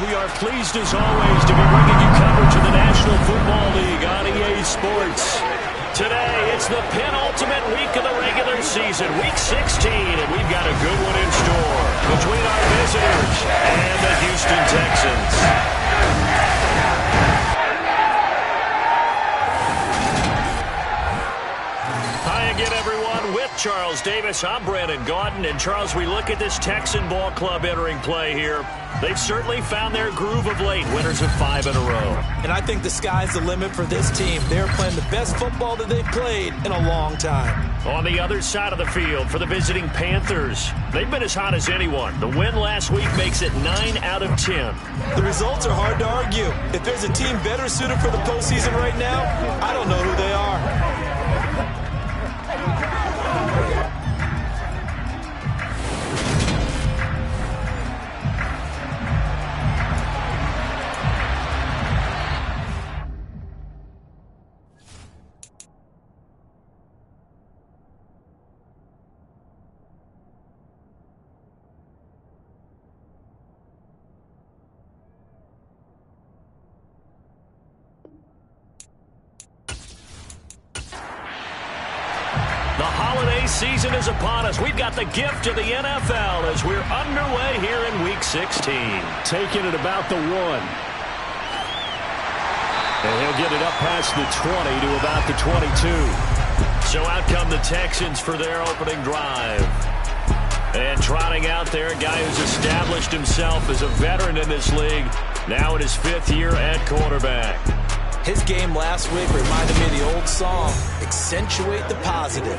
We are pleased as always to be bringing you coverage of the National Football League on EA Sports. Today, it's the penultimate week of the regular season, Week 16, and we've got a good one in store between our visitors and the Houston Texans. Hi again, everyone. With Charles Davis, I'm Brandon Gaudin. And Charles, we look at this Texan ball club entering play here. They've certainly found their groove of late, winners of 5 in a row. And I think the sky's the limit for this team. They're playing the best football that they've played in a long time. On the other side of the field for the visiting Panthers, they've been as hot as anyone. The win last week makes it 9 out of 10. The results are hard to argue. If there's a team better suited for the postseason right now, I don't know who they are. The holiday season is upon us. We've got the gift of the NFL as we're underway here in Week 16. Taking it about the 1. And he'll get it up past the 20 to about the 22. So out come the Texans for their opening drive. And trotting out there, a guy who's established himself as a veteran in this league, now in his 5th year at quarterback. His game last week reminded me of the old song, accentuate the positive.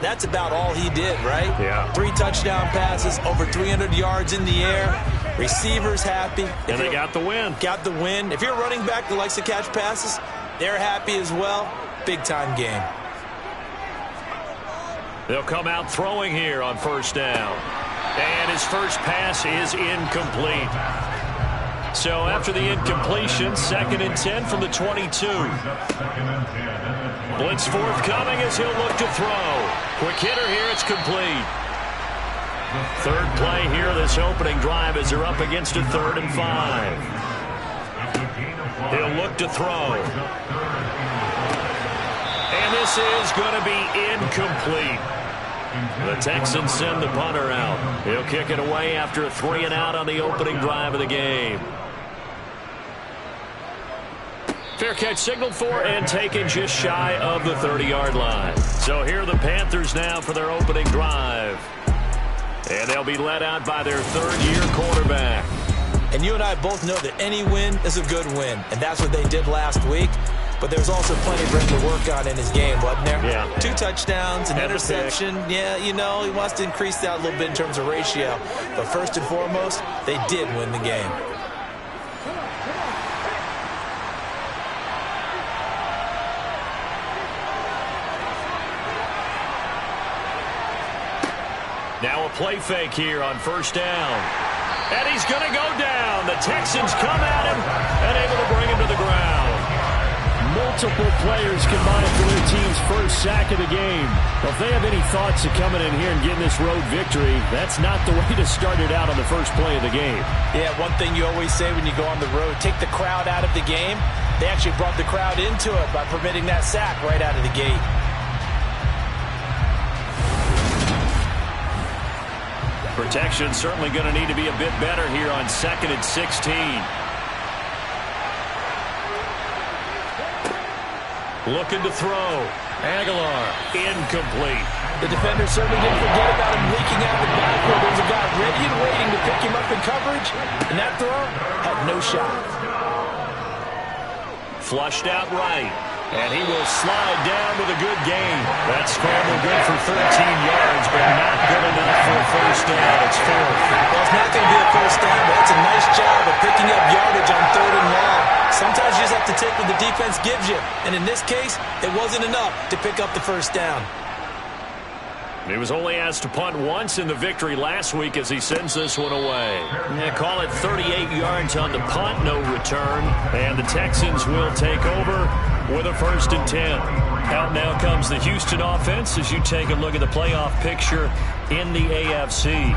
That's about all he did, right? Yeah. 3 touchdown passes, over 300 yards in the air. Receivers happy. And they got the win. Got the win. If you're a running back that likes to catch passes, they're happy as well. Big-time game. They'll come out throwing here on first down. And his first pass is incomplete. So after the incompletion, 2nd and 10 from the 22. Blitz forthcoming as he'll look to throw. Quick hitter here, it's complete. 3rd play here, this opening drive as they're up against a 3rd and 5. He'll look to throw. And this is going to be incomplete. The Texans send the punter out. He'll kick it away after a 3 and out on the opening drive of the game. Fair catch signaled for and taken just shy of the 30-yard line. So here are the Panthers now for their opening drive. And they'll be led out by their 3rd-year quarterback. And you and I both know that any win is a good win, and that's what they did last week. But there's also plenty for him to work on in his game, wasn't there? Yeah. 2 touchdowns, an interception. Yeah, you know, he wants to increase that a little bit in terms of ratio. But first and foremost, they did win the game. Now a play fake here on first down. And he's going to go down. The Texans come at him and able to bring him to the ground. Multiple players combined for their team's first sack of the game. Well, if they have any thoughts of coming in here and getting this road victory, that's not the way to start it out on the first play of the game. Yeah, one thing you always say when you go on the road, take the crowd out of the game. They actually brought the crowd into it by permitting that sack right out of the gate. Protection certainly going to need to be a bit better here on 2nd and 16. Looking to throw. Aguilar, incomplete. The defender certainly didn't forget about him leaking out the backfield. There was a guy ready and waiting to pick him up in coverage, and that throw had no shot. Flushed out right. And he will slide down with a good gain. That scramble good for 13 yards, but not good enough for a first down. It's 4th. Well, it's not going to be a first down, but that's a nice job of picking up yardage on 3rd and long. Sometimes you just have to take what the defense gives you. And in this case, it wasn't enough to pick up the first down. He was only asked to punt once in the victory last week as he sends this one away. Yeah, call it 38 yards on the punt, no return. And the Texans will take over with a 1st and 10. Out now comes the Houston offense as you take a look at the playoff picture in the AFC.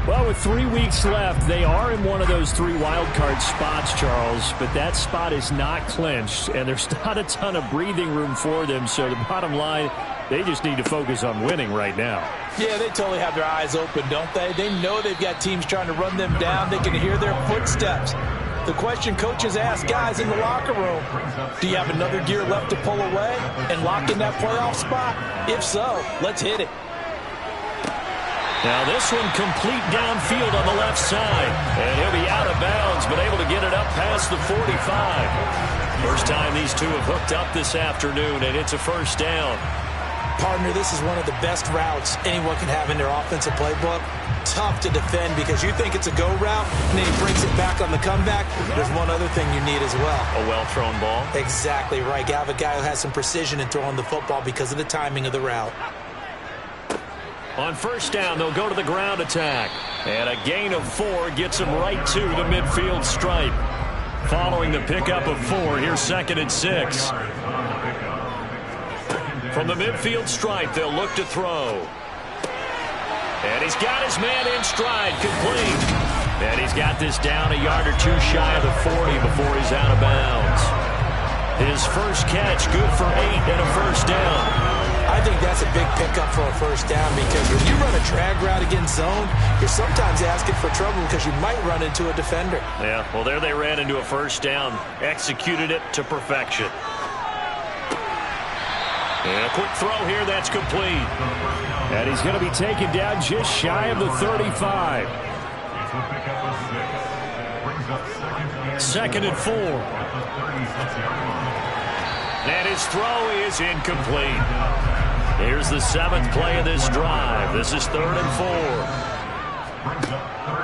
Well, with 3 weeks left, they are in one of those 3 wild card spots, Charles, but that spot is not clinched, and there's not a ton of breathing room for them, so the bottom line, they just need to focus on winning right now. Yeah, they totally have their eyes open, don't they? They know they've got teams trying to run them down. They can hear their footsteps. The question coaches ask guys in the locker room, do you have another gear left to pull away and lock in that playoff spot? If so, let's hit it. Now this one complete downfield on the left side. And he'll be out of bounds, but able to get it up past the 45. First time these two have hooked up this afternoon, and it's a first down. Partner, this is one of the best routes anyone can have in their offensive playbook. Tough to defend because you think it's a go route, and then he brings it back on the comeback. There's one other thing you need as well. A well-thrown ball. Exactly right. You have a guy who has some precision in throwing the football because of the timing of the route. On first down, they'll go to the ground attack. And a gain of 4 gets them right to the midfield stripe. Following the pickup of 4, here's 2nd and 6. From the midfield stripe, they'll look to throw. And he's got his man in stride, complete. And he's got this down a yard or 2 shy of the 40 before he's out of bounds. His first catch, good for 8 and a first down. I think that's a big pickup for a first down because when you run a drag route against zone, you're sometimes asking for trouble because you might run into a defender. Yeah, well, there they ran into a first down. Executed it to perfection. And a quick throw here, that's complete. And he's going to be taken down just shy of the 35. 2nd and 4. And his throw is incomplete. Here's the 7th play of this drive. This is 3rd and 4.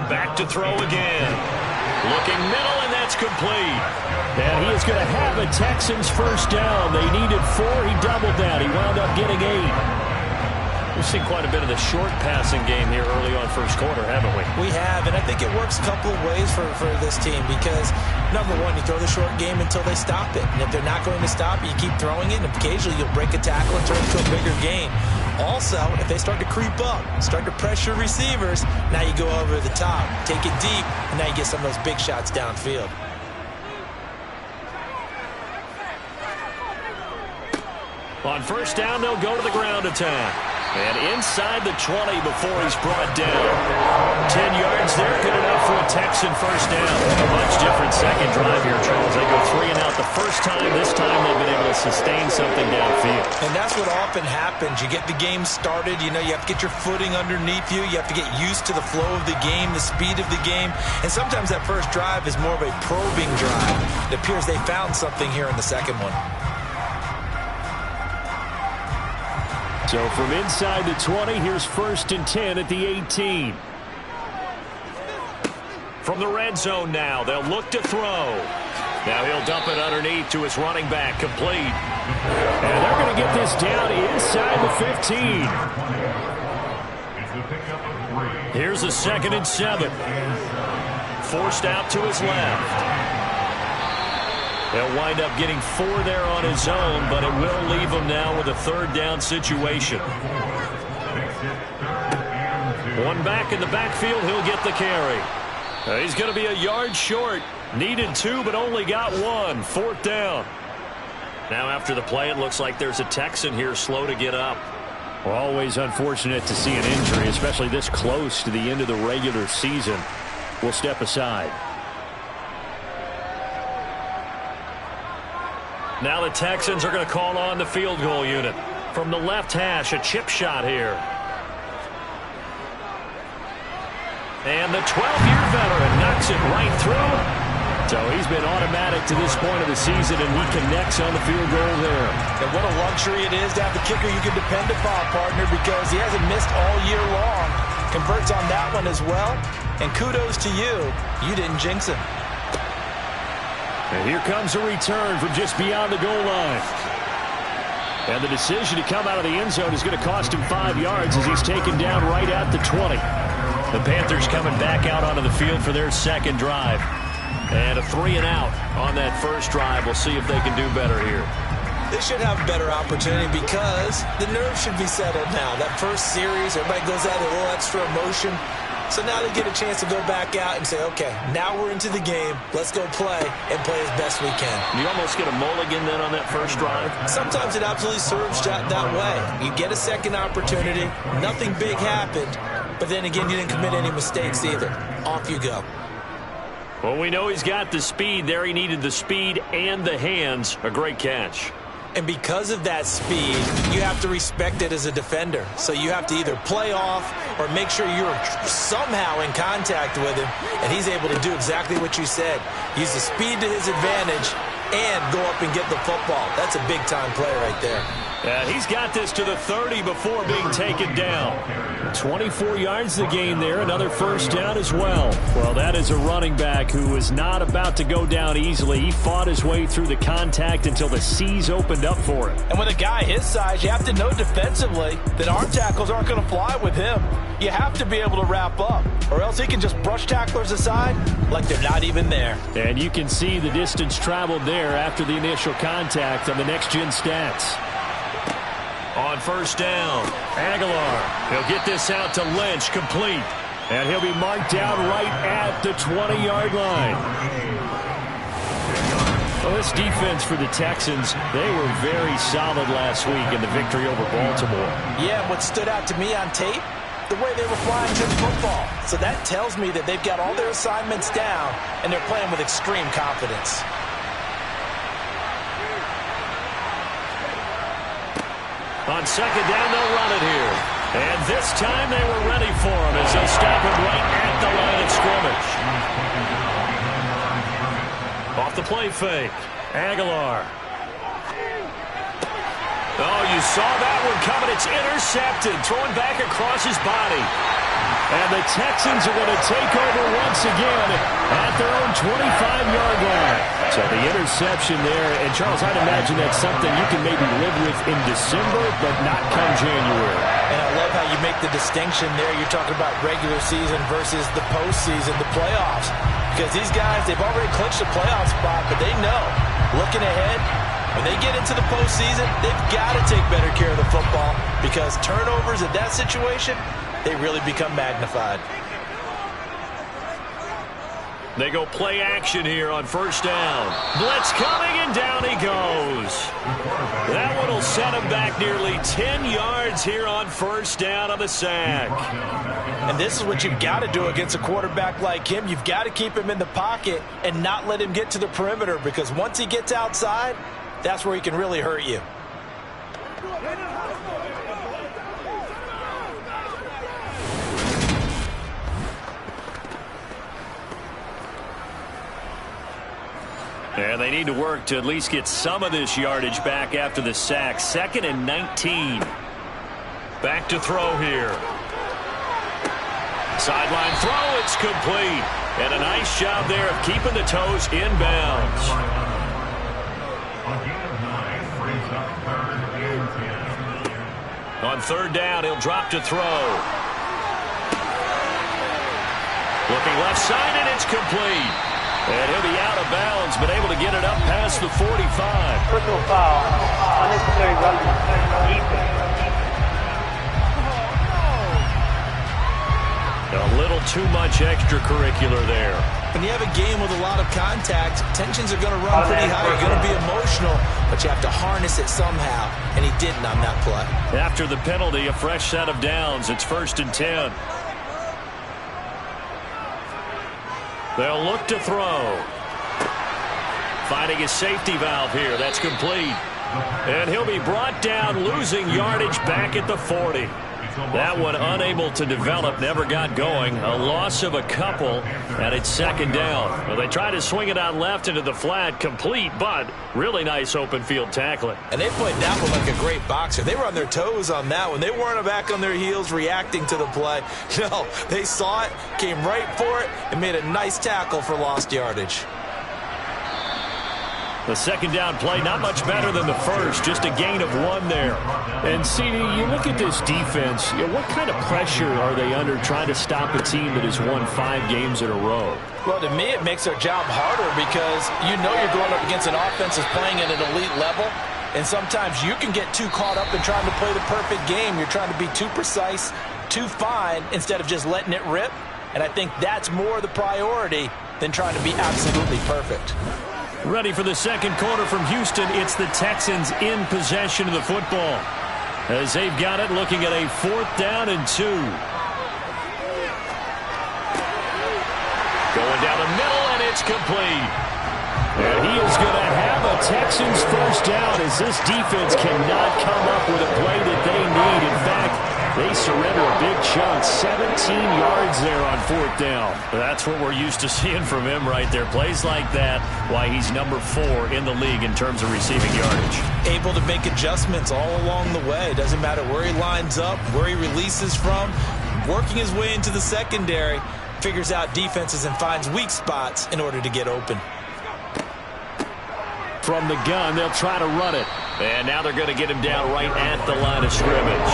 Back to throw again. Looking middle, and that's complete. And he is going to have the Texans first down. They needed 4. He doubled that. He wound up getting 8. We've seen quite a bit of the short passing game here early on first quarter, haven't we? We have, and I think it works a couple of ways for this team because, number one, you throw the short game until they stop it. And if they're not going to stop it, you keep throwing it, and occasionally you'll break a tackle and turn it to a bigger game. Also, if they start to creep up, start to pressure receivers, now you go over the top, take it deep, and now you get some of those big shots downfield. On first down, they'll go to the ground attack. And inside the 20 before he's brought down. 10 yards there, good enough for a Texan first down. A much different second drive here, Charles. They go 3 and out the first time. This time they've been able to sustain something downfield. And that's what often happens. You get the game started. You know, you have to get your footing underneath you. You have to get used to the flow of the game, the speed of the game. And sometimes that first drive is more of a probing drive. It appears they found something here in the second one. So from inside the 20, here's 1st and 10 at the 18. From the red zone now, they'll look to throw. Now he'll dump it underneath to his running back, complete. And they're going to get this down inside the 15. Here's a 2nd and 7. Forced out to his left. They'll wind up getting 4 there on his own, but it will leave him now with a 3rd down situation. One back in the backfield, he'll get the carry. He's going to be a yard short. Needed 2, but only got 1. 4th down. Now after the play, it looks like there's a Texan here slow to get up. Well, always unfortunate to see an injury, especially this close to the end of the regular season. We'll step aside. Now the Texans are going to call on the field goal unit. From the left hash, a chip shot here. And the 12-year veteran knocks it right through. So he's been automatic to this point of the season, and he connects on the field goal there. And what a luxury it is to have the kicker you can depend upon, partner, because he hasn't missed all year long. Converts on that one as well. And kudos to you. You didn't jinx him. And here comes a return from just beyond the goal line. And the decision to come out of the end zone is going to cost him 5 yards as he's taken down right at the 20. The Panthers coming back out onto the field for their 2nd drive. And a 3 and out on that first drive. We'll see if they can do better here. They should have a better opportunity because the nerves should be settled now. That first series, everybody goes out a little extra emotion. So now they get a chance to go back out and say, okay, now we're into the game. Let's go play and play as best we can. You almost get a mulligan then on that first drive? Sometimes it absolutely serves that way. You get a second opportunity. Nothing big happened. But then again, you didn't commit any mistakes either. Off you go. Well, we know he's got the speed there. He needed the speed and the hands. A great catch. And because of that speed, you have to respect it as a defender. So you have to either play off or make sure you're somehow in contact with him. And he's able to do exactly what you said. Use the speed to his advantage and go up and get the football. That's a big-time play right there. He's got this to the 30 before being taken down. 24 yards the gain there, another first down as well. Well, that is a running back who is not about to go down easily. He fought his way through the contact until the seas opened up for him. And with a guy his size, you have to know defensively that arm tackles aren't going to fly with him. You have to be able to wrap up, or else he can just brush tacklers aside like they're not even there. And you can see the distance traveled there after the initial contact on the next-gen stats. On first down, Aguilar. He'll get this out to Lynch, complete. And he'll be marked down right at the 20-yard line. Well, this defense for the Texans, they were very solid last week in the victory over Baltimore. Yeah, what stood out to me on tape, the way they were flying to the football. So that tells me that they've got all their assignments down, and they're playing with extreme confidence. On second down, they'll run it here. And this time they were ready for him as they stop him right at the line of scrimmage. Off the play fake. Aguilar. Oh, you saw that one coming. It's intercepted. Throwing back across his body. And the Texans are going to take over once again at their own 25-yard line. So the interception there, and Charles, I'd imagine that's something you can maybe live with in December, but not come January. And I love how you make the distinction there. You're talking about regular season versus the postseason, the playoffs. Because these guys, they've already clinched a playoff spot, but they know, looking ahead, when they get into the postseason, they've got to take better care of the football because turnovers in that situation, they really become magnified. They go play action here on first down. Blitz coming, and down he goes. That one will set him back nearly 10 yards here on first down on the sack. And this is what you've got to do against a quarterback like him. You've got to keep him in the pocket and not let him get to the perimeter because once he gets outside, that's where he can really hurt you. And they need to work to at least get some of this yardage back after the sack. 2nd and 19. Back to throw here. Sideline throw, it's complete. And a nice job there of keeping the toes inbounds. On third down, he'll drop to throw. Looking left side, and it's complete. And he'll be out of bounds, but able to get it up past the 45. Personal foul. Unnecessary running. A little too much extracurricular there. When you have a game with a lot of contact, tensions are going to run pretty high. You're going to be emotional, but you have to harness it somehow, and he didn't on that play. After the penalty, a fresh set of downs. It's 1st and 10. They'll look to throw. Finding his safety valve here. That's complete. And he'll be brought down, losing yardage back at the 40. That one unable to develop, never got going. A loss of a couple, and it's 2nd down. Well, they try to swing it out left into the flat, complete, but really nice open field tackling. And they played that one like a great boxer. They were on their toes on that one. They weren't back on their heels reacting to the play. No, they saw it, came right for it, and made a nice tackle for lost yardage. The 2nd down play, not much better than the first, just a gain of 1 there. And, CD, you look at this defense, what kind of pressure are they under trying to stop a team that has won 5 games in a row? Well, to me, it makes their job harder because you know you're going up against an offense that's playing at an elite level, and sometimes you can get too caught up in trying to play the perfect game. You're trying to be too precise, too fine, instead of just letting it rip. And I think that's more the priority than trying to be absolutely perfect. Ready for the second quarter from Houston. It's the Texans in possession of the football, as they've got it, looking at a 4th down and 2. Going down the middle, and it's complete. And he is going to have a Texans first down, as this defense cannot come up with a play that they need. In fact, they surrender a big chunk, 17 yards there on 4th down. That's what we're used to seeing from him right there. Plays like that, why he's number 4 in the league in terms of receiving yardage. Able to make adjustments all along the way. Doesn't matter where he lines up, where he releases from. Working his way into the secondary, figures out defenses and finds weak spots in order to get open. From the gun, they'll try to run it. And now they're going to get him down right at the line of scrimmage.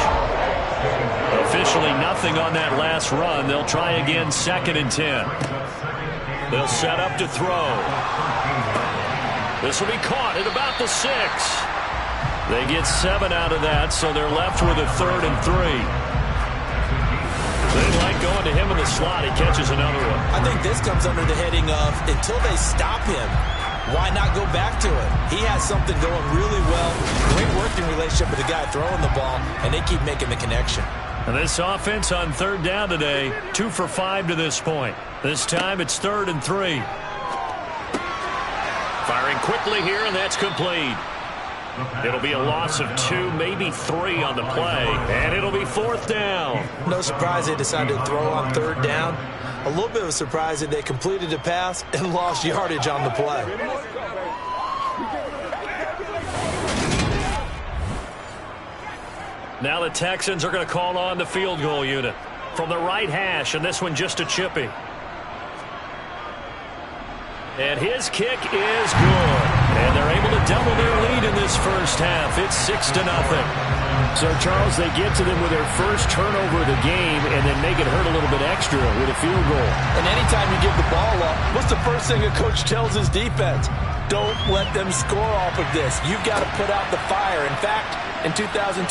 Officially nothing on that last run. They'll try again, 2nd and 10. They'll set up to throw. This will be caught at about the 6. They get 7 out of that, so they're left with a 3rd and 3. They like going to him in the slot. He catches another one. I think this comes under the heading of, until they stop him, why not go back to it? He has something going really well. Great working relationship with the guy throwing the ball, and they keep making the connection. And this offense on 3rd down today, 2 for 5 to this point. This time it's 3rd and 3. Firing quickly here, and that's complete. It'll be a loss of 2, maybe 3 on the play, and it'll be 4th down. No surprise they decided to throw on 3rd down. A little bit of a surprise that they completed the pass and lost yardage on the play. Now the Texans are going to call on the field goal unit from the right hash, and this one just a chippy. And his kick is good. And they're able to double their lead in this first half. It's 6-0. So, Charles, they get to them with their first turnover of the game and then make it hurt a little bit extra with a field goal. And anytime you give the ball up, what's the first thing a coach tells his defense? Don't let them score off of this. You've got to put out the fire. In fact, in 2021,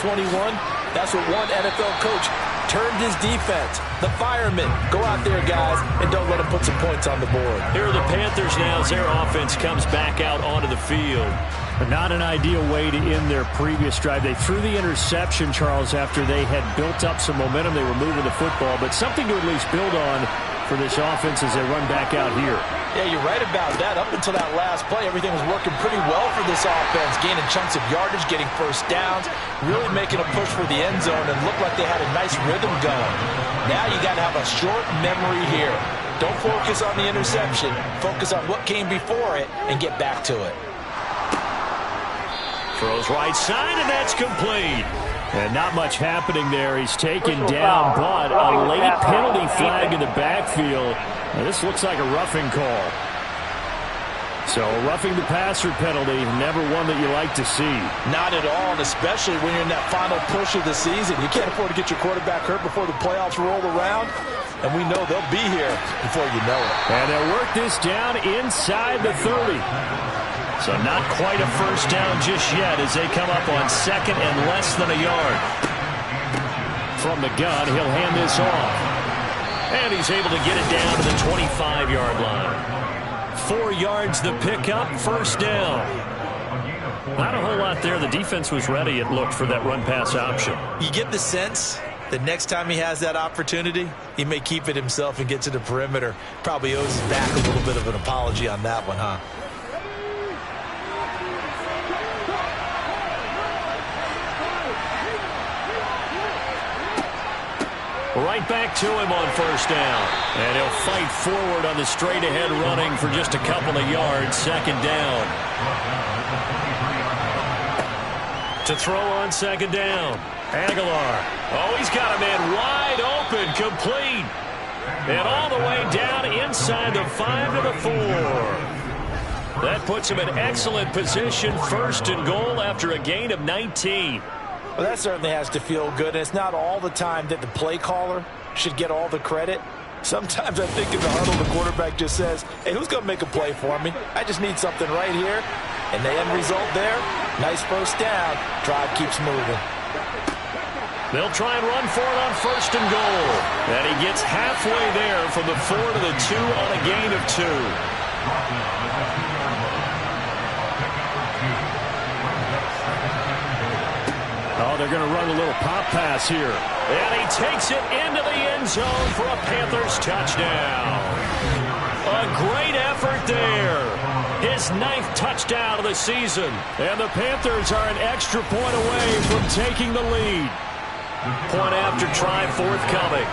that's what one NFL coach turned his defense. The firemen, go out there, guys, and don't let them put some points on the board. Here are the Panthers now as their offense comes back out onto the field. But not an ideal way to end their previous drive. They threw the interception, Charles, after they had built up some momentum. They were moving the football, but something to at least build on for this offense as they run back out here. Yeah, you're right about that. Up until that last play, everything was working pretty well for this offense, gaining chunks of yardage, getting first downs, really making a push for the end zone, and looked like they had a nice rhythm going. Now you got to have a short memory here. Don't focus on the interception. Focus on what came before it and get back to it. Throws right side, and that's complete. And not much happening there. He's taken down, but a late penalty flag in the backfield. Now, this looks like a roughing call. So a roughing the passer penalty, never one that you like to see. Not at all, and especially when you're in that final push of the season. You can't afford to get your quarterback hurt before the playoffs roll around, and we know they'll be here before you know it. And they'll work this down inside the 30. So not quite a first down just yet as they come up on 2nd and less than a yard. From the gun, he'll hand this off. And he's able to get it down to the 25-yard line. 4 yards the pickup, first down. Not a whole lot there. The defense was ready, it looked, for that run-pass option. You get the sense that next time he has that opportunity, he may keep it himself and get to the perimeter. Probably owes his back a little bit of an apology on that one, huh? Right back to him on first down. And he'll fight forward on the straight-ahead running for just a couple of yards. 2nd down. To throw on 2nd down. Aguilar. Oh, he's got a man wide open. Complete. And all the way down inside the 5 to the 4. That puts him in excellent position. 1st and goal after a gain of 19. Well, that certainly has to feel good. And it's not all the time that the play caller should get all the credit. Sometimes I think in the huddle, the quarterback just says, hey, who's going to make a play for me? I just need something right here. And the end result there, nice first down. Drive keeps moving. They'll try and run for it on 1st and goal. And he gets halfway there from the 4 to the 2 on a gain of 2. Oh, they're going to run a little pop pass here. And he takes it into the end zone for a Panthers touchdown. A great effort there. His 9th touchdown of the season. And the Panthers are an extra point away from taking the lead. Point after try forthcoming.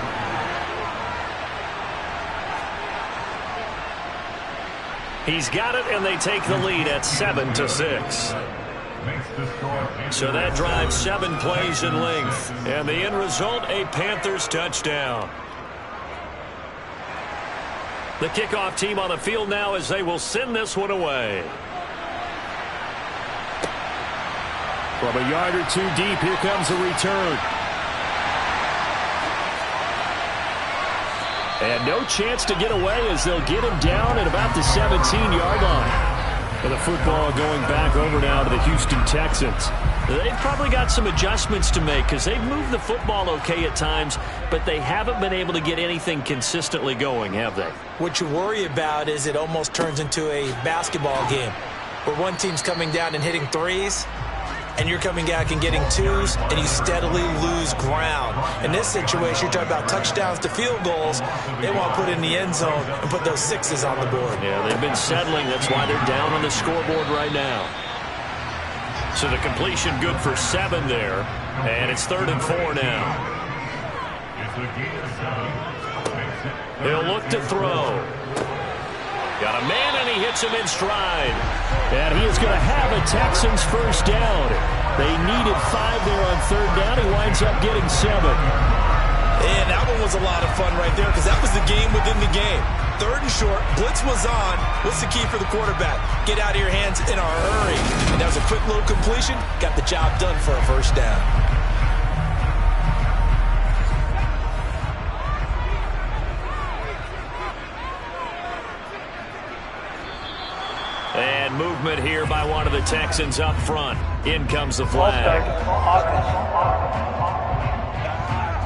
He's got it, and they take the lead at 7-6. So that drives 7 plays in length. And the end result, a Panthers touchdown. The kickoff team on the field now as they will send this one away. From a yard or 2 deep, here comes the return. And no chance to get away as they'll get him down at about the 17-yard line. And the football going back over now to the Houston Texans. They've probably got some adjustments to make because they've moved the football okay at times, but they haven't been able to get anything consistently going, have they? What you worry about is it almost turns into a basketball game where one team's coming down and hitting threes, and you're coming back and getting twos, and you steadily lose ground. In this situation, you're talking about touchdowns to field goals. They want to put in the end zone and put those 6s on the board. Yeah, they've been settling. That's why they're down on the scoreboard right now. So the completion good for 7 there, and it's 3rd and 4 now. He'll look to throw. Got a man, and he hits him in stride. And he is going to have a Texans first down. They needed 5 there on 3rd down. He winds up getting 7. And that one was a lot of fun right there because that was the game within the game. 3rd and short, blitz was on. What's the key for the quarterback? Get out of your hands in a hurry. And that was a quick little completion. Got the job done for a first down. And movement here by one of the Texans up front. In comes the flag.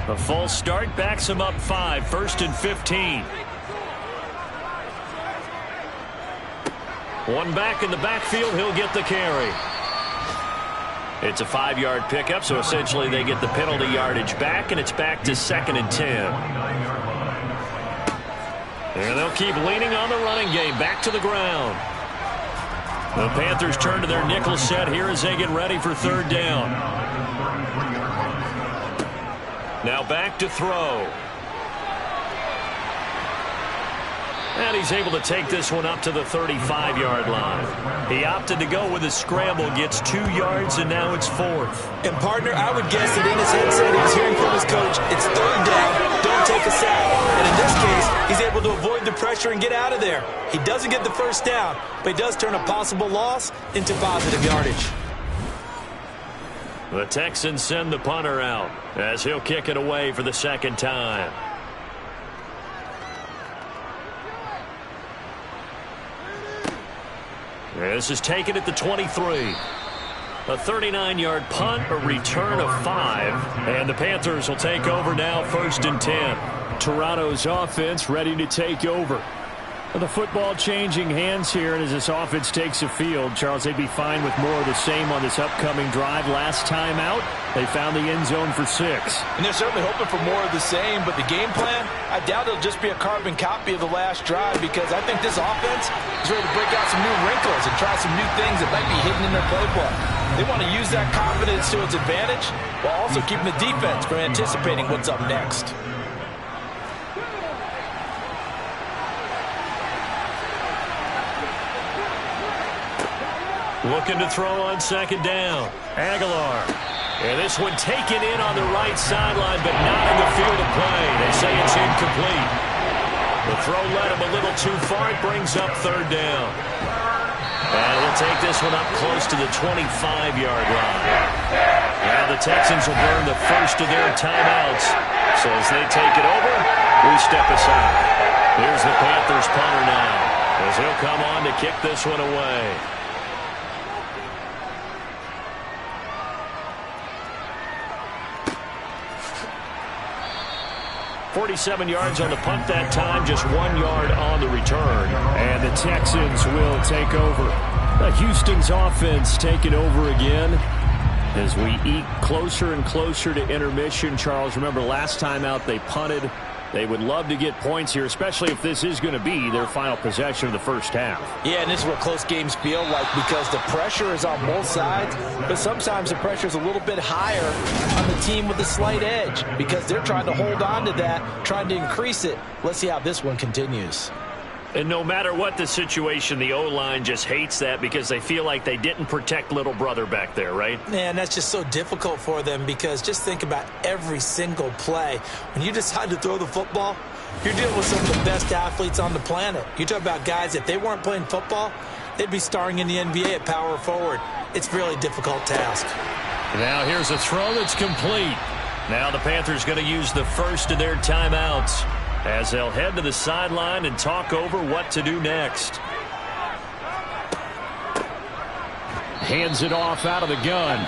A false start backs him up 5. 1st and 15. One back in the backfield. He'll get the carry. It's a 5-yard pickup, so essentially they get the penalty yardage back, and it's back to 2nd and 10. And they'll keep leaning on the running game. Back to the ground. The Panthers turn to their nickel set here as they get ready for 3rd down. Now back to throw. And he's able to take this one up to the 35-yard line. He opted to go with a scramble, gets 2 yards, and now it's 4th. And, partner, I would guess that in his headset he was hearing from his coach, it's 3rd down, don't take a sack. And in this case, he's able to avoid the pressure and get out of there. He doesn't get the first down, but he does turn a possible loss into positive yardage. The Texans send the punter out as he'll kick it away for the 2nd time. This is taken at the 23. A 39-yard punt, a return of 5. And the Panthers will take over now, 1st and 10. Toronto's offense ready to take over. The football changing hands here, and as this offense takes the field, Charles, they'd be fine with more of the same on this upcoming drive. Last time out, they found the end zone for 6. And they're certainly hoping for more of the same, but the game plan, I doubt it'll just be a carbon copy of the last drive because I think this offense is ready to break out some new wrinkles and try some new things that might be hidden in their playbook. They want to use that confidence to its advantage while also keeping the defense from anticipating what's up next. Looking to throw on 2nd down. Aguilar. And this one taken in on the right sideline, but not in the field of play. They say it's incomplete. The throw led him a little too far. It brings up 3rd down. And he'll take this one up close to the 25-yard line. Now the Texans will burn the first of their timeouts. So as they take it over, we step aside. Here's the Panthers punter now, as he'll come on to kick this one away. 47 yards on the punt that time, just 1 yard on the return. And the Texans will take over. Houston's offense taking over again as we eat closer and closer to intermission. Charles, remember last time out they punted. They would love to get points here, especially if this is going to be their final possession of the first half. Yeah, and this is what close games feel like because the pressure is on both sides, but sometimes the pressure is a little bit higher on the team with a slight edge because they're trying to hold on to that, trying to increase it. Let's see how this one continues. And no matter what the situation, the O-line just hates that because they feel like they didn't protect little brother back there, right? Yeah, and that's just so difficult for them because just think about every single play. When you decide to throw the football, you're dealing with some of the best athletes on the planet. You talk about guys, if they weren't playing football, they'd be starring in the NBA at power forward. It's a really difficult task. Now here's a throw that's complete. Now the Panthers going to use the first of their timeouts as they'll head to the sideline and talk over what to do next. Hands it off out of the gun.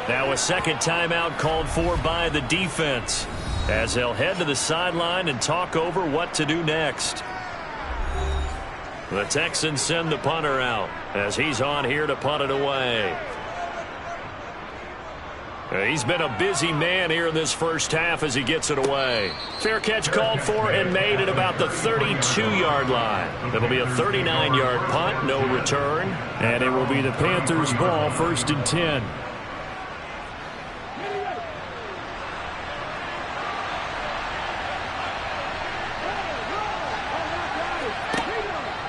Now a second timeout called for by the defense as they'll head to the sideline and talk over what to do next. The Texans send the punter out as he's on here to punt it away. He's been a busy man here in this first half as he gets it away. Fair catch called for and made at about the 32-yard line. It'll be a 39-yard punt, no return. And it will be the Panthers' ball, 1st and 10.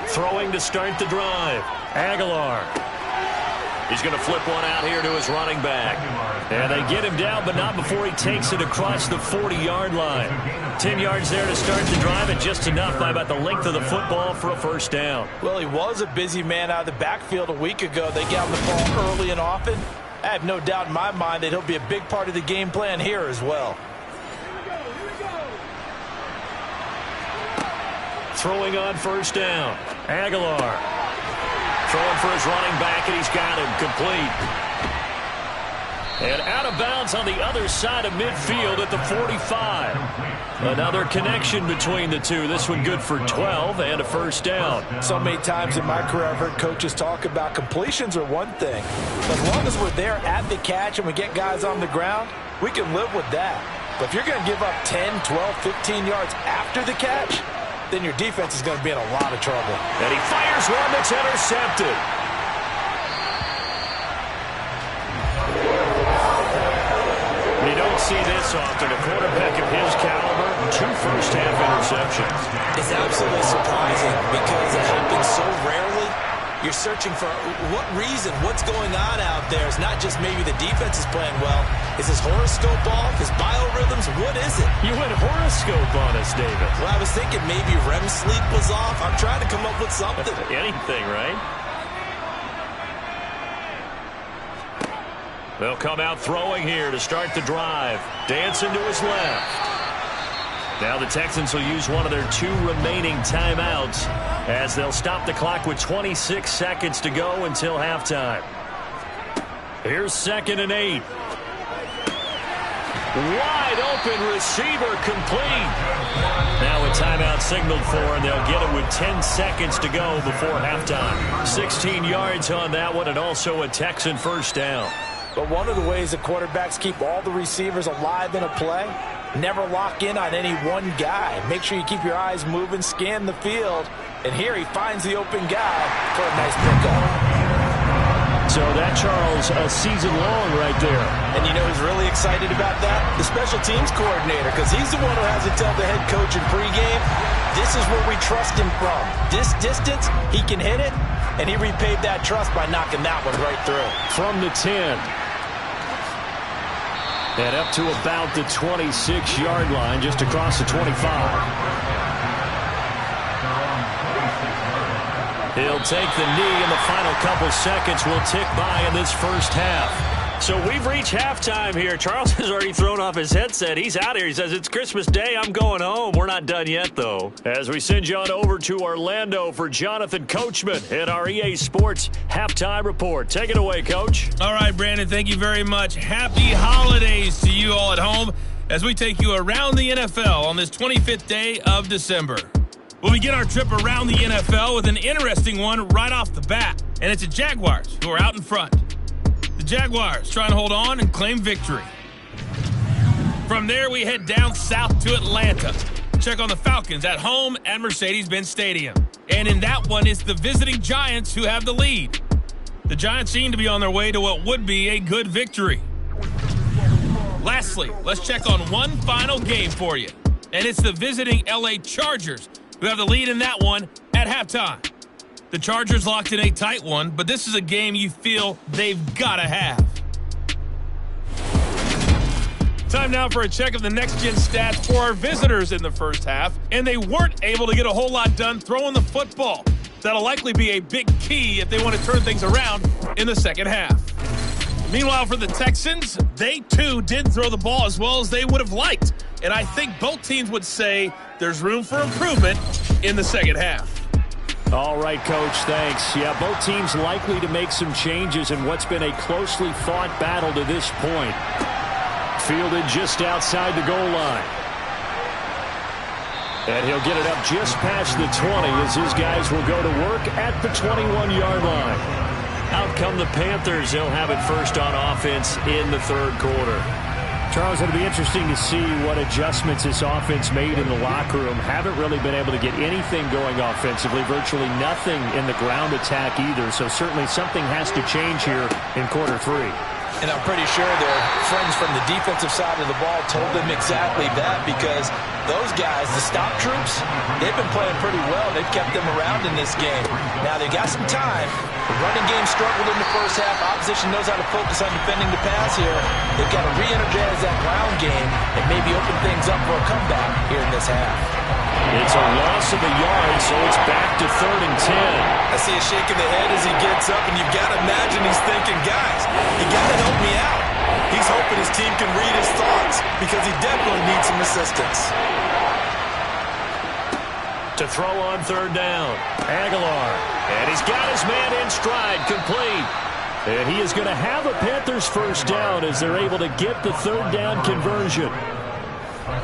Throwing to start the drive. Aguilar. He's going to flip one out here to his running back. And they get him down, but not before he takes it across the 40-yard line. 10 yards there to start the drive, and just enough by about the length of the football for a first down. Well, he was a busy man out of the backfield a week ago. They got him the ball early and often. I have no doubt in my mind that he'll be a big part of the game plan here as well. Throwing on first down. Aguilar. Throwing for his running back, and he's got him complete. And out of bounds on the other side of midfield at the 45. Another connection between the two. This one good for 12 and a first down. So many times in my career I've heard coaches talk about completions are one thing. But as long as we're there at the catch and we get guys on the ground, we can live with that. But if you're going to give up 10, 12, 15 yards after the catch, then your defense is going to be in a lot of trouble. And he fires one that's intercepted. You don't see this often. A quarterback of his caliber, 2 first-half interceptions. It's absolutely surprising because it happens so rarely. You're searching for what reason, what's going on out there. It's not just maybe the defense is playing well. Is his horoscope off? His biorhythms? What is it? You went horoscope on us, David. Well, I was thinking maybe REM sleep was off. I'm trying to come up with something. Anything, right? They'll come out throwing here to start the drive. Dancing to his left. Now the Texans will use one of their 2 remaining timeouts as they'll stop the clock with 26 seconds to go until halftime. Here's 2nd and 8. Wide open receiver complete. Now a timeout signaled for, and they'll get it with 10 seconds to go before halftime. 16 yards on that one, and also a Texan first down. But one of the ways the quarterbacks keep all the receivers alive in a play, never lock in on any one guy. Make sure you keep your eyes moving, scan the field. And here he finds the open guy for a nice pickup. So that, Charles, a season long right there. And you know who's really excited about that? The special teams coordinator, because he's the one who has to tell the head coach in pregame, this is where we trust him from. This distance, he can hit it, and he repaid that trust by knocking that one right through. From the 10. And up to about the 26-yard line, just across the 25. He'll take the knee, and the final couple seconds will tick by in this first half. So we've reached halftime here. Charles has already thrown off his headset. He's out here. He says, it's Christmas Day. I'm going home. We're not done yet, though. As we send you on over to Orlando for Jonathan Coachman at our EA Sports Halftime Report. Take it away, Coach. All right, Brandon, thank you very much. Happy holidays to you all at home. as we take you around the NFL on this 25th day of December. We'll begin our trip around the NFL with an interesting one right off the bat, and it's the Jaguars who are out in front. The Jaguars trying to hold on and claim victory. From there, we head down south to Atlanta. Check on the Falcons at home at Mercedes-Benz Stadium. And in that one, it's the visiting Giants who have the lead. The Giants seem to be on their way to what would be a good victory. Lastly, let's check on one final game for you. And it's the visiting LA Chargers who have the lead in that one at halftime. The Chargers locked in a tight one, but this is a game you feel they've got to have. Time now for a check of the next-gen stats for our visitors in the first half, and they weren't able to get a whole lot done throwing the football. That'll likely be a big key if they want to turn things around in the second half. Meanwhile, for the Texans, they too did throw the ball as well as they would have liked, and I think both teams would say there's room for improvement in the second half. All right, Coach, thanks. Yeah, both teams likely to make some changes in what's been a closely fought battle to this point. Fielded just outside the goal line. And he'll get it up just past the 20 as his guys will go to work at the 21-yard line. Out come the Panthers. They'll have it first on offense in the third quarter. Charles, it'll be interesting to see what adjustments this offense made in the locker room. Haven't really been able to get anything going offensively. Virtually nothing in the ground attack either. So certainly something has to change here in quarter three. And I'm pretty sure their friends from the defensive side of the ball told them exactly that, because those guys, the stop troops, they've been playing pretty well. They've kept them around in this game. Now, they got some time. The running game struggled in the first half. Opposition knows how to focus on defending the pass here. They've got to re-energize that ground game and maybe open things up for a comeback here in this half. It's a loss of a yard, so it's back to 3rd and 10. I see a shake of the head as he gets up, and you've got to imagine he's thinking, guys, you got to help me out. He's hoping his team can read his thoughts because he definitely needs some assistance. To throw on 3rd down, Aguilar. And he's got his man in stride, complete. And he is going to have a Panthers first down as they're able to get the 3rd down conversion.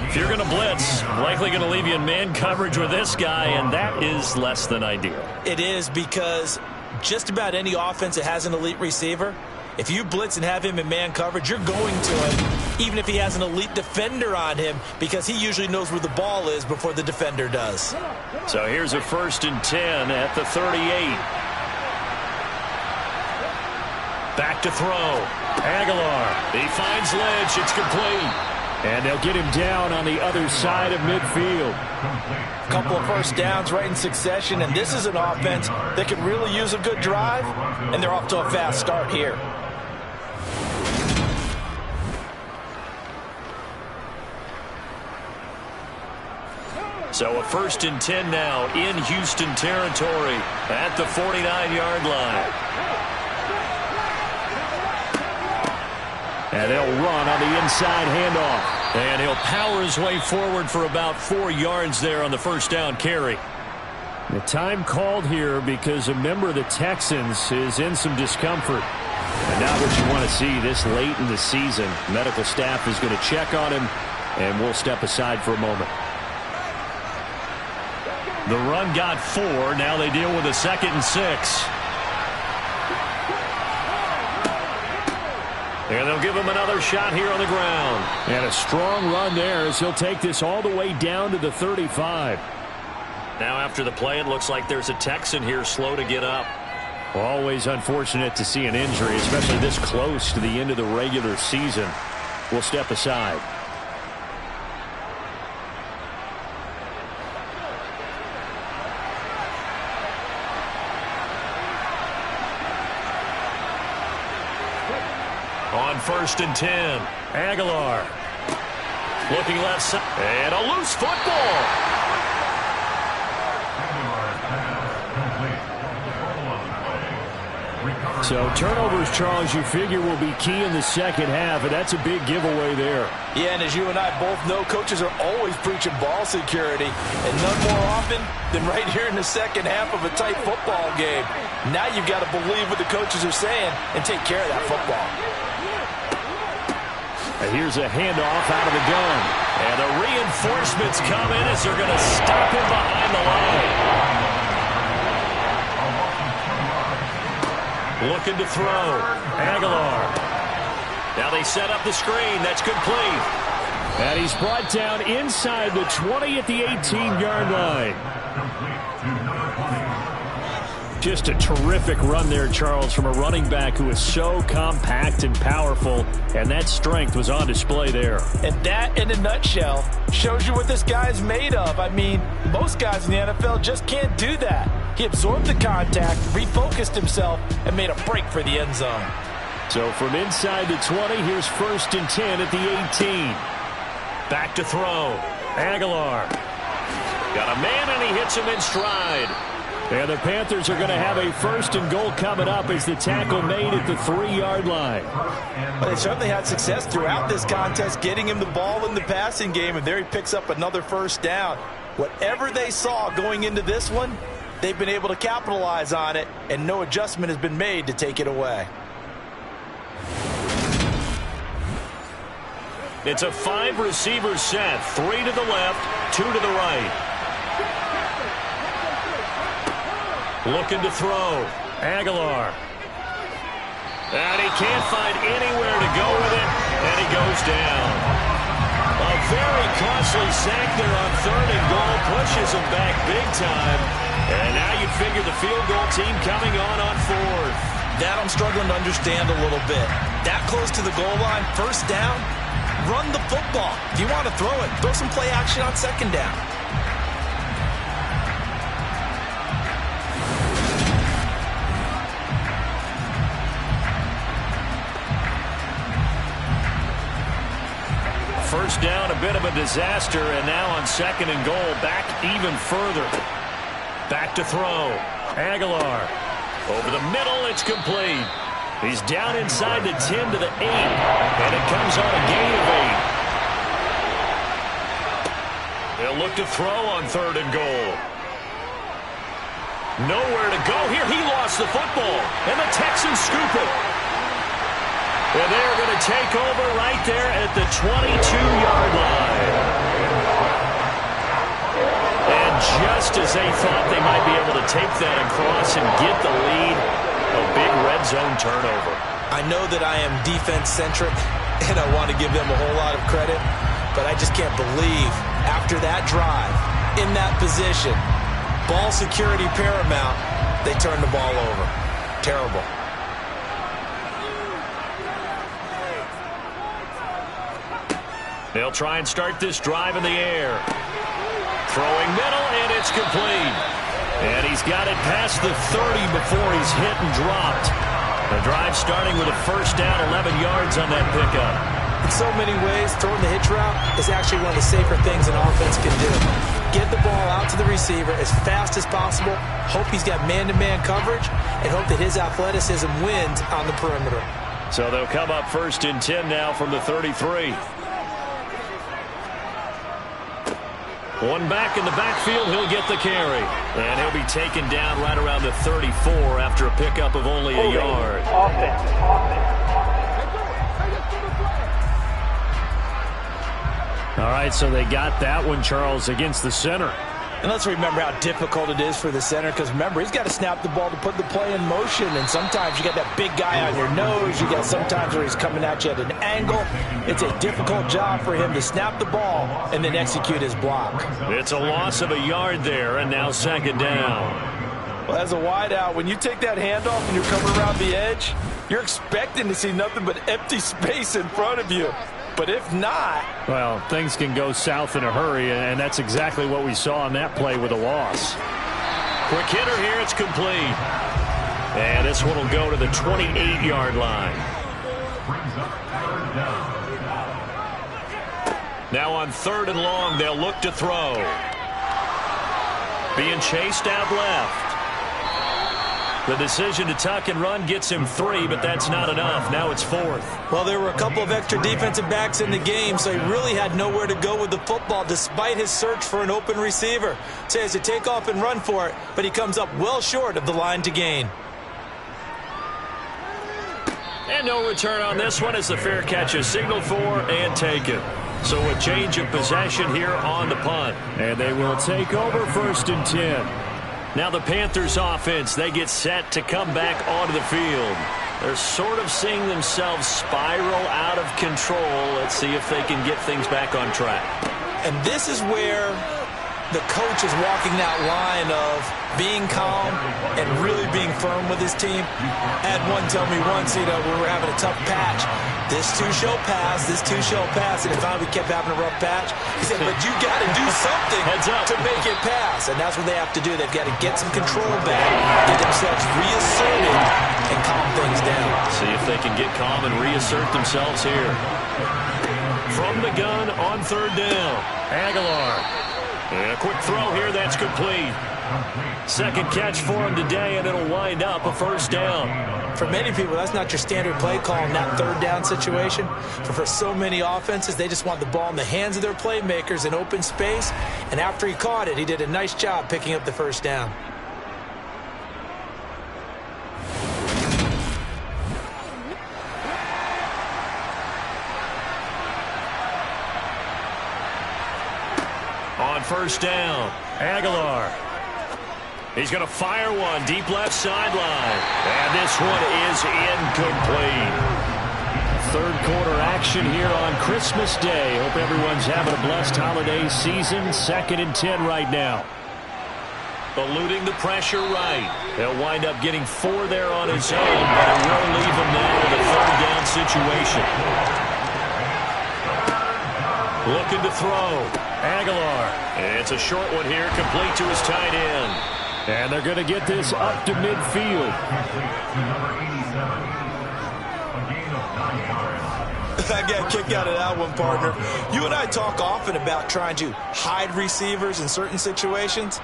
If you're going to blitz, likely going to leave you in man coverage with this guy, and that is less than ideal. It is, because just about any offense that has an elite receiver, if you blitz and have him in man coverage, you're going to him, even if he has an elite defender on him, because he usually knows where the ball is before the defender does. So here's a 1st and 10 at the 38. Back to throw. Aguilar. He finds Lynch. It's complete. And they'll get him down on the other side of midfield. A couple of first downs right in succession, and this is an offense that could really use a good drive, and they're off to a fast start here. So a 1st and 10 now in Houston territory at the 49-yard line. And they'll run on the inside handoff. And he'll power his way forward for about 4 yards there on the first down carry. The time called here because a member of the Texans is in some discomfort. And not what you want to see this late in the season. Medical staff is going to check on him, and we'll step aside for a moment. The run got 4. Now they deal with a 2nd and 6. And they'll give him another shot here on the ground. And a strong run there as he'll take this all the way down to the 35. Now after the play, it looks like there's a Texan here slow to get up. Always unfortunate to see an injury, especially this close to the end of the regular season. We'll step aside. On 1st and 10, Aguilar. Looking left side. And a loose football. So turnovers, Charles, you figure will be key in the second half, and that's a big giveaway there. Yeah, and as you and I both know, coaches are always preaching ball security, and none more often than right here in the second half of a tight football game. Now you've got to believe what the coaches are saying and take care of that football. And here's a handoff out of the gun. And the reinforcements come in as they're going to stop him behind the line. Looking to throw. Aguilar. Now they set up the screen. That's complete. And he's brought down inside the 20 at the 18-yard line. Just a terrific run there, Charles, from a running back who is so compact and powerful, and that strength was on display there. And that, in a nutshell, shows you what this guy's made of. I mean, most guys in the NFL just can't do that. He absorbed the contact, refocused himself, and made a break for the end zone. So from inside the 20, here's 1st and 10 at the 18. Back to throw. Aguilar. Got a man, and he hits him in stride. And the Panthers are going to have a 1st and goal coming up as the tackle made at the 3-yard line. But they certainly had success throughout this contest, getting him the ball in the passing game, and there he picks up another 1st down. Whatever they saw going into this one, they've been able to capitalize on it, and no adjustment has been made to take it away. It's a 5-receiver set. 3 to the left, 2 to the right. Looking to throw. Aguilar. And he can't find anywhere to go with it, and he goes down. A very costly sack there on 3rd and goal. Pushes him back big time. And now you figure the field goal team coming on 4th. That I'm struggling to understand a little bit. That close to the goal line, 1st down, run the football. If you want to throw it, throw some play action on 2nd down. First down, a bit of a disaster, and now on 2nd and goal, back even further. Back to throw. Aguilar. Over the middle, it's complete. He's down inside the 10 to the 8, and it comes on a gain of 8. They'll look to throw on 3rd and goal. Nowhere to go here. He lost the football, and the Texans scoop it. And they're going to take over right there at the 22-yard line. And just as they thought they might be able to take that across and get the lead, a big red zone turnover. I know that I am defense-centric, and I want to give them a whole lot of credit, but I just can't believe after that drive, in that position, ball security paramount, they turned the ball over. Terrible. They'll try and start this drive in the air. Throwing middle, and it's complete. And he's got it past the 30 before he's hit and dropped. The drive starting with a 1st down, 11 yards on that pickup. In so many ways, throwing the hitch route is actually one of the safer things an offense can do. Get the ball out to the receiver as fast as possible, hope he's got man-to-man coverage, and hope that his athleticism wins on the perimeter. So they'll come up 1st and 10 now from the 33. One back in the backfield, he'll get the carry. And he'll be taken down right around the 34 after a pickup of only a yard. All right, so they got that one, Charles, against the center. And let's remember how difficult it is for the center, because remember, he's got to snap the ball to put the play in motion, and sometimes you got that big guy on your nose. You got sometimes where he's coming at you at an angle. It's a difficult job for him to snap the ball and then execute his block. It's a loss of a yard there, and now 2nd down. Well, as a wideout, when you take that handoff and you're coming around the edge, you're expecting to see nothing but empty space in front of you. But if not... Well, things can go south in a hurry, and that's exactly what we saw on that play with a loss. Quick hitter here, it's complete. And this one will go to the 28-yard line. Now on 3rd and long, they'll look to throw. Being chased out left. The decision to tuck and run gets him 3, but that's not enough. Now it's 4th. Well, there were a couple of extra defensive backs in the game, so he really had nowhere to go with the football despite his search for an open receiver. So he has to take off and run for it, but he comes up well short of the line to gain. And no return on this one as the fair catch is signaled for and taken. So a change of possession here on the punt. And they will take over 1st and 10. Now the Panthers offense, they get set to come back onto the field. They're sort of seeing themselves spiral out of control. Let's see if they can get things back on track. And this is where the coach is walking that line of being calm and really being firm with his team. I had one tell me once, we were having a tough patch. This too shall pass, this too shall pass. And if we kept having a rough patch, he said, but you got to do something to make it pass. And that's what they have to do. They've got to get some control back, get themselves reasserted, and calm things down. See if they can get calm and reassert themselves here. From the gun on 3rd down, Aguilar. And a quick throw here, that's complete. Second catch for him today, and it'll wind up a 1st down. For many people, that's not your standard play call in that 3rd down situation. For so many offenses, they just want the ball in the hands of their playmakers in open space. And after he caught it, he did a nice job picking up the 1st down. On 1st down, Aguilar. He's going to fire one deep left sideline. And this one is incomplete. 3rd quarter action here on Christmas Day. Hope everyone's having a blessed holiday season. 2nd and 10 right now. Eluding the pressure right. He'll wind up getting 4 there on his own, but it will leave him now with a 3rd down situation. Looking to throw. Aguilar. It's a short one here, complete to his tight end. And they're going to get this up to midfield. I got a kick out of that one, partner. You and I talk often about trying to hide receivers in certain situations,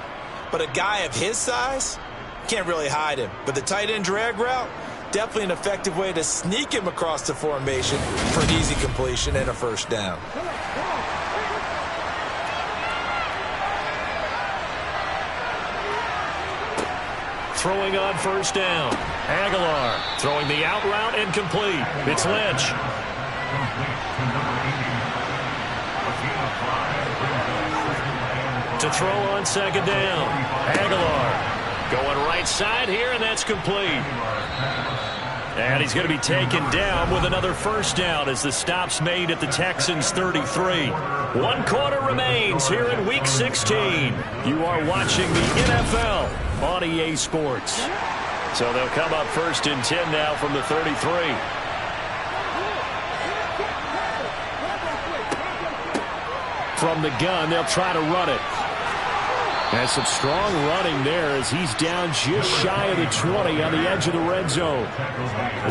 but a guy of his size can't really hide him. But the tight end drag route, definitely an effective way to sneak him across the formation for an easy completion and a 1st down. Throwing on 1st down. Aguilar throwing the out route and complete. It's Lynch. To throw on 2nd down. Aguilar going right side here, and that's complete. And he's going to be taken down with another 1st down as the stop's made at the Texans' 33. 1 quarter remains here in Week 16. You are watching the NFL on EA Sports. So they'll come up 1st and 10 now from the 33. From the gun, they'll try to run it. And some strong running there as he's down just shy of the 20 on the edge of the red zone.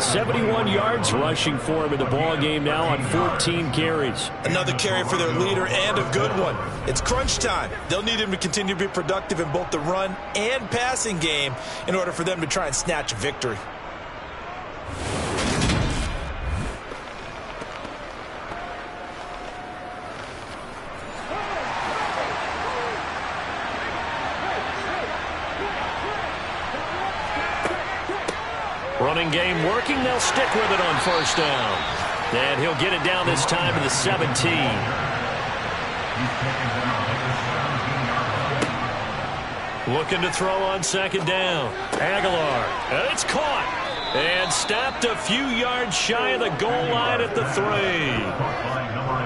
71 yards rushing for him in the ball game now on 14 carries. Another carry for their leader and a good one. It's crunch time. They'll need him to continue to be productive in both the run and passing game in order for them to try and snatch a victory. Running game working. They'll stick with it on 1st down. And he'll get it down this time to the 17. Looking to throw on 2nd down. Aguilar. And it's caught. And stopped a few yards shy of the goal line at the 3.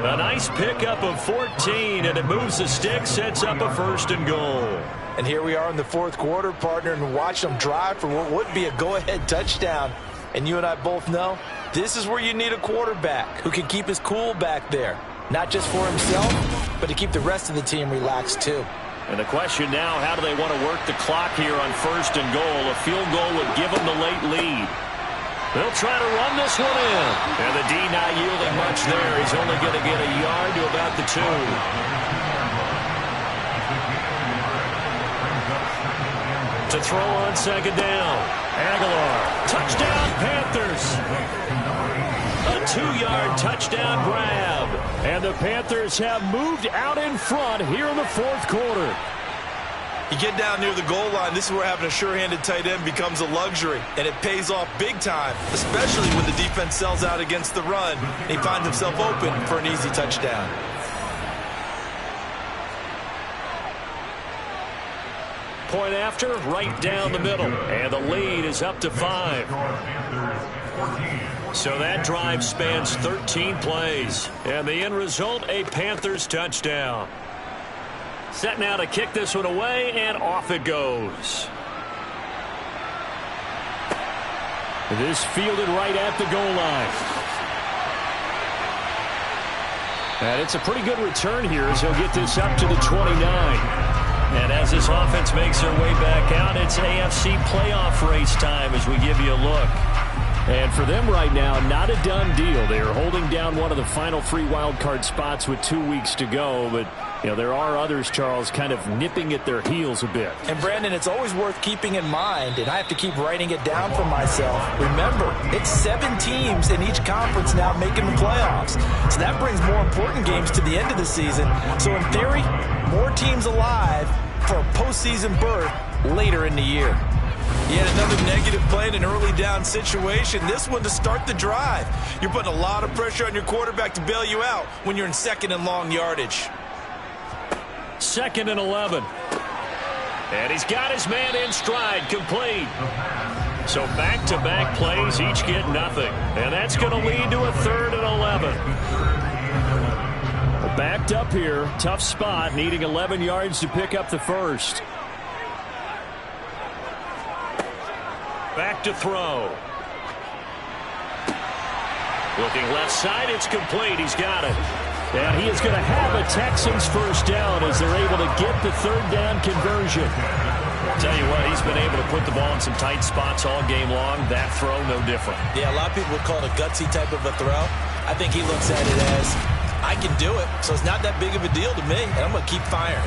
A nice pickup of 14, and it moves the stick, sets up a 1st and goal. And here we are in the 4th quarter, partner, and watch them drive for what would be a go-ahead touchdown. And you and I both know this is where you need a quarterback who can keep his cool back there. Not just for himself, but to keep the rest of the team relaxed too. And the question now, how do they want to work the clock here on 1st and goal? A field goal would give them the late lead. They'll try to run this one in. And the D not yielding much there. He's only going to get a yard to about the 2. To throw on 2nd down. Aguilar. Touchdown, Panthers. A 2-yard touchdown grab. And the Panthers have moved out in front here in the 4th quarter. You get down near the goal line, this is where having a sure-handed tight end becomes a luxury, and it pays off big time, especially when the defense sells out against the run, and he finds himself open for an easy touchdown. Point after, right down the middle, and the lead is up to 5. So that drive spans 13 plays, and the end result, a Panthers touchdown. Set now to kick this one away, and off it goes. This fielded right at the goal line. And it's a pretty good return here as he'll get this up to the 29. And as this offense makes their way back out, it's AFC playoff race time as we give you a look. And for them right now, not a done deal. They are holding down one of the final 3 wild card spots with 2 weeks to go. But, you know, there are others, Charles, kind of nipping at their heels a bit. And, Brandon, it's always worth keeping in mind, and I have to keep writing it down for myself. Remember, it's 7 teams in each conference now making the playoffs. So that brings more important games to the end of the season. So, in theory, more teams alive for a postseason berth later in the year. Yet another negative play in an early down situation. This one to start the drive. You're putting a lot of pressure on your quarterback to bail you out when you're in second and long yardage. 2nd and 11. And he's got his man in stride, complete. So back-to-back plays, each get nothing. And that's going to lead to a 3rd and 11. Backed up here, tough spot, needing 11 yards to pick up the first. Back to throw. Looking left side, it's complete. He's got it. And he is going to have a Texans first down as they're able to get the 3rd down conversion. Tell you what, he's been able to put the ball in some tight spots all game long. That throw, no different. Yeah, a lot of people would call it a gutsy type of a throw. I think he looks at it as, I can do it, so it's not that big of a deal to me, and I'm going to keep firing.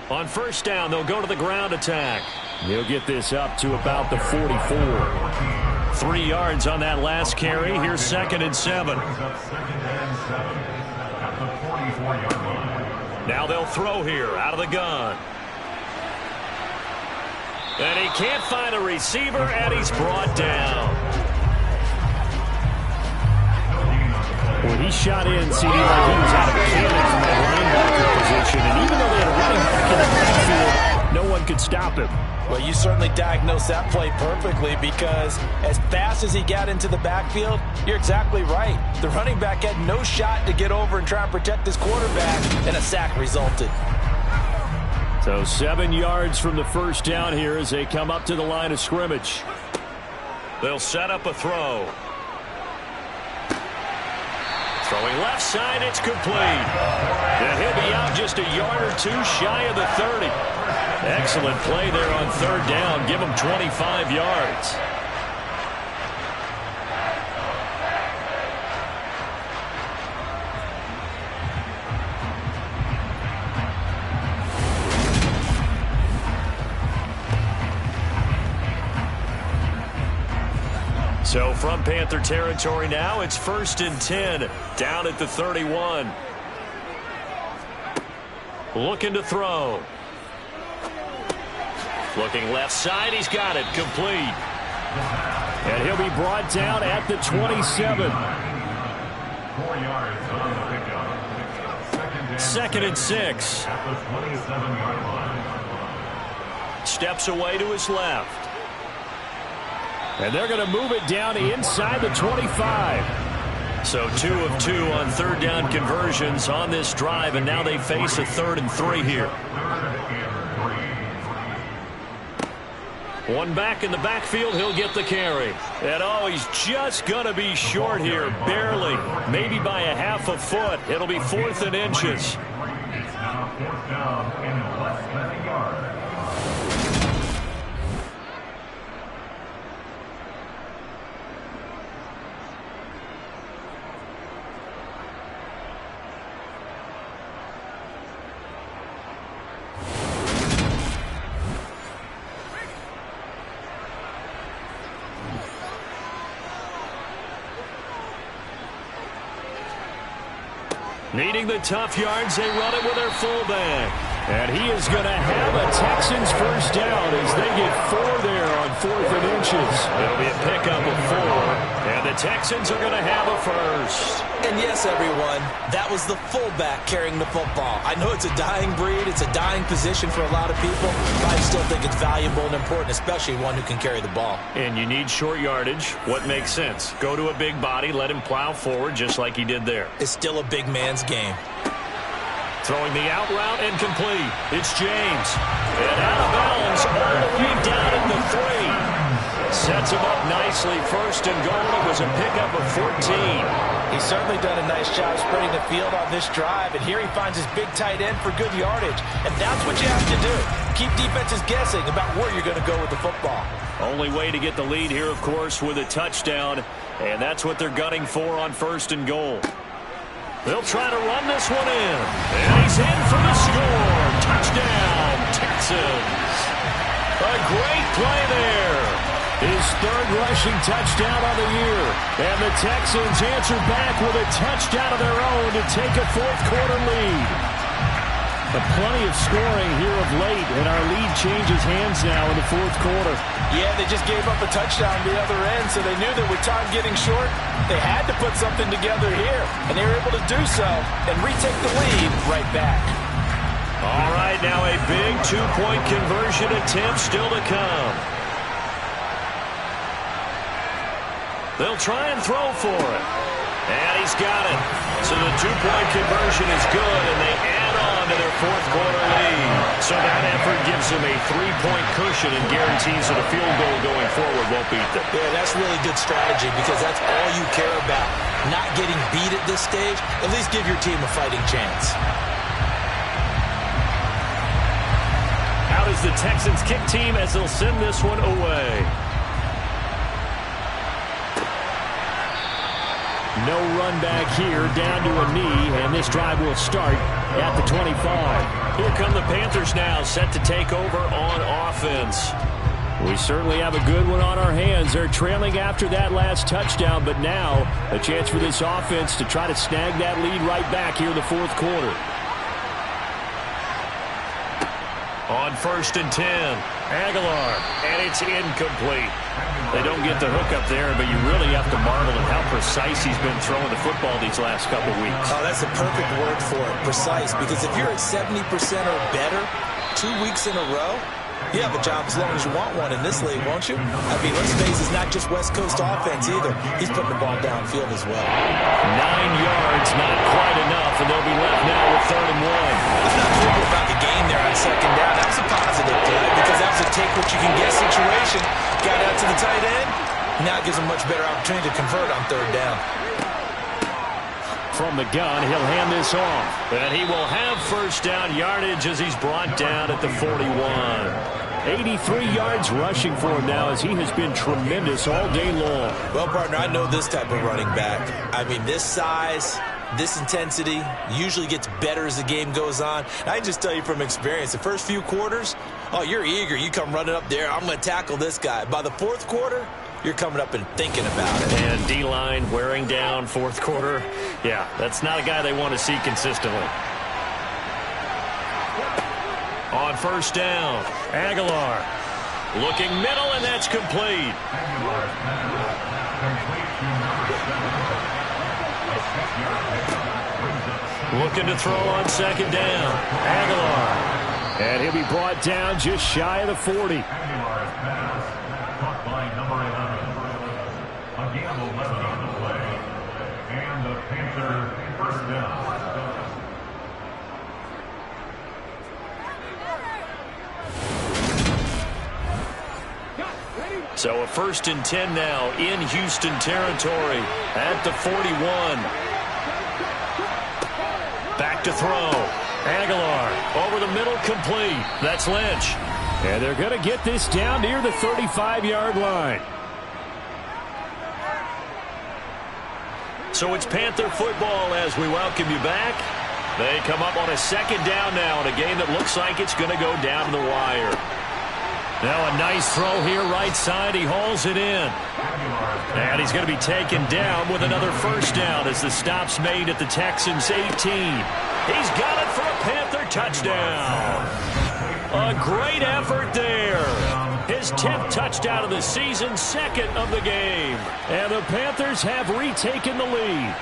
On first down, they'll go to the ground attack. He'll get this up to about the 44. 3 yards on that last carry. Here's 2nd and 7. Now they'll throw here out of the gun. And he can't find a receiver, and he's brought down. When he shot in, CD, like he was out of a cannon from that linebacker position. And even though they had a running back in the backfield, no one could stop him. Well, you certainly diagnosed that play perfectly because as fast as he got into the backfield, you're exactly right. The running back had no shot to get over and try and protect his quarterback, and a sack resulted. So 7 yards from the first down here as they come up to the line of scrimmage. They'll set up a throw. Throwing left side, it's complete. And he'll be out just a yard or two shy of the 30. Excellent play there on 3rd down. Give him 25 yards. So from Panther territory now, it's 1st and 10, down at the 31. Looking to throw. Looking left side, he's got it, complete. And he'll be brought down at the 27. 2nd and 6. Steps away to his left. And they're going to move it down inside the 25. So 2 of 2 on 3rd down conversions on this drive, and now they face a 3rd and 3 here. One back in the backfield, he'll get the carry. And oh, he's just going to be short here, barely, maybe by a half a foot. It'll be 4th and inches. Needing the tough yards, they run it with their fullback. And he is going to have a Texans first down as they get 4 there on 4th and inches. It'll be a pickup of 4, and the Texans are going to have a first. And yes, everyone, that was the fullback carrying the football. I know it's a dying breed, it's a dying position for a lot of people, but I still think it's valuable and important, especially one who can carry the ball. And you need short yardage. What makes sense? Go to a big body, let him plow forward just like he did there. It's still a big man's game. Throwing the out route and complete. It's James. And out of bounds all the way down at the 3. Sets him up nicely. First and goal. It was a pickup of 14. He's certainly done a nice job spreading the field on this drive. And here he finds his big tight end for good yardage. And that's what you have to do. Keep defenses guessing about where you're going to go with the football. Only way to get the lead here, of course, with a touchdown. And that's what they're gunning for on first and goal. They'll try to run this one in. And he's in for the score. Touchdown, Texans. A great play there. His 3rd rushing touchdown of the year. And the Texans answer back with a touchdown of their own to take a 4th quarter lead. But plenty of scoring here of late, and our lead changes hands now in the 4th quarter. Yeah, they just gave up a touchdown the other end, so they knew that with time getting short, they had to put something together here. And they were able to do so and retake the lead right back. All right, now a big 2-point conversion attempt still to come. They'll try and throw for it. And he's got it. So the 2-point conversion is good, and they add on to their 4th quarter lead. So that effort gives them a 3-point cushion and guarantees that a field goal going forward won't beat them. Yeah, that's really good strategy because that's all you care about. Not getting beat at this stage. At least give your team a fighting chance. Out is the Texans kick team as they'll send this one away. No run back here, down to a knee, and this drive will start at the 25. Here come the Panthers now, set to take over on offense. We certainly have a good one on our hands. They're trailing after that last touchdown, but now a chance for this offense to try to snag that lead right back here in the 4th quarter. On 1st and 10, Aguilar, and it's incomplete. They don't get the hook up there, but you really have to marvel at how precise he's been throwing the football these last couple weeks. Oh, that's the perfect word for it, precise, because if you're at 70% or better 2 weeks in a row, you have a job as long as you want one in this league, won't you? I mean, let's face it, it's not just West Coast offense either. He's putting the ball downfield as well. 9 yards, not quite enough, and they'll be left now with 3rd and 1. I'm not worried about the game there on 2nd down. That was a positive play because that was a take-what-you-can-get situation. Got out to the tight end. Now it gives him much better opportunity to convert on 3rd down. From the gun, he'll hand this off. And he will have first down yardage as he's brought down at the 41. 83 yards rushing for him now as he has been tremendous all day long. Well, partner, I know this type of running back. I mean, this size, this intensity usually gets better as the game goes on. And I can just tell you from experience, the first few quarters, oh, you're eager. You come running up there, I'm going to tackle this guy. By the 4th quarter, you're coming up and thinking about it. And D-line wearing down 4th quarter. Yeah, that's not a guy they want to see consistently. On 1st down, Aguilar looking middle, and that's complete. Looking to throw on 2nd down, Aguilar. And he'll be brought down just shy of the 40. So a 1st and 10 now in Houston territory at the 41. Back to throw. Aguilar over the middle, complete. That's Lynch. And they're going to get this down near the 35-yard line. So it's Panther football as we welcome you back. They come up on a 2nd down now in a game that looks like it's going to go down to the wire. Now a nice throw here right side. He hauls it in. And he's going to be taken down with another first down as the stop's made at the Texans' 18. He's got it for a Panther touchdown. A great effort there. His 10th touchdown of the season, second of the game. And the Panthers have retaken the lead.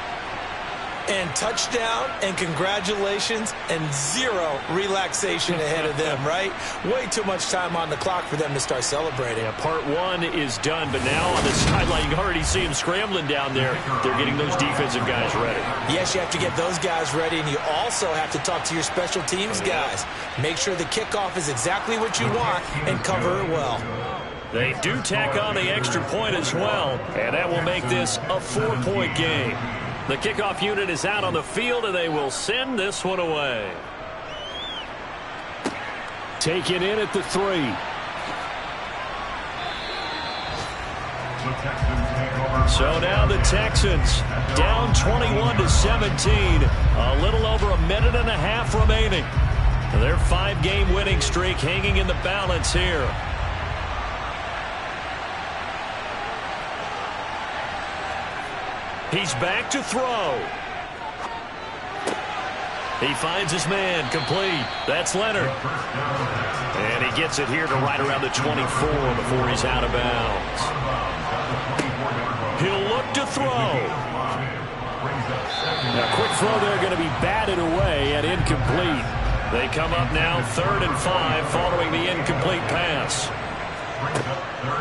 And touchdown and congratulations and zero relaxation ahead of them, right? Way too much time on the clock for them to start celebrating. Yeah, part one is done, but now on the sideline, you can already see him scrambling down there. They're getting those defensive guys ready. Yes, you have to get those guys ready, and you also have to talk to your special teams guys. Make sure the kickoff is exactly what you want and cover it well. They do tack on the extra point as well, and that will make this a 4-point game. The kickoff unit is out on the field, and they will send this one away. Taken in at the 3. So now the Texans down 21-17. A little over a minute and a half remaining. Their 5-game winning streak hanging in the balance here. He's back to throw. He finds his man, complete. That's Leonard. And he gets it here to right around the 24 before he's out of bounds. He'll look to throw. Now, quick throw there going to be batted away and incomplete. They come up now 3rd and 5 following the incomplete pass.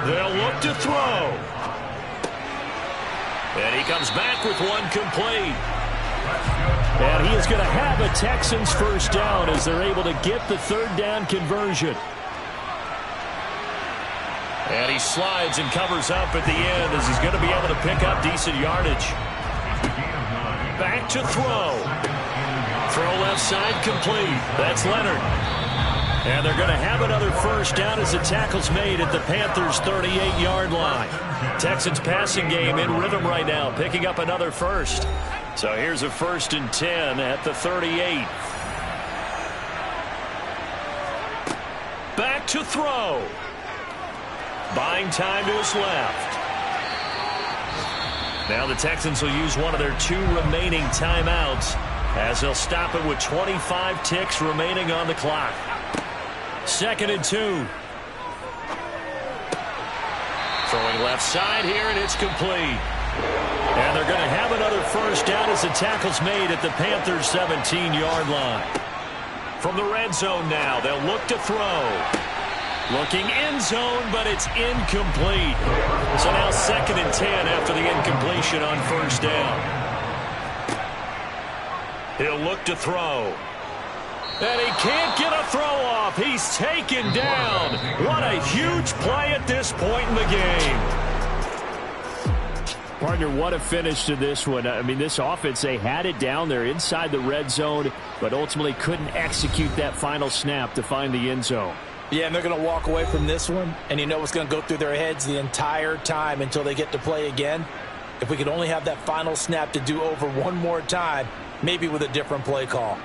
They'll look to throw. And he comes back with one complete. And he is going to have a Texans first down as they're able to get the 3rd down conversion. And he slides and covers up at the end as he's going to be able to pick up decent yardage. Back to throw. Throw left side complete. That's Leonard. And they're going to have another first down as the tackle's made at the Panthers' 38-yard line. Texans passing game in rhythm right now, picking up another first. So here's a 1st and 10 at the 38. Back to throw. Buying time to his left. Now the Texans will use one of their 2 remaining timeouts as they'll stop it with 25 ticks remaining on the clock. 2nd and 2. Throwing left side here, and it's complete. And they're going to have another first down as the tackle's made at the Panthers' 17-yard line. From the red zone now, they'll look to throw. Looking end zone, but it's incomplete. So now 2nd and 10 after the incompletion on first down. He'll look to throw. And he can't get a throw off. He's taken down. What a huge play at this point in the game. Partner, what a finish to this one. I mean, this offense, they had it down there inside the red zone, but ultimately couldn't execute that final snap to find the end zone. Yeah, and they're going to walk away from this one, and you know what's going to go through their heads the entire time until they get to play again. If we could only have that final snap to do over one more time, maybe with a different play call.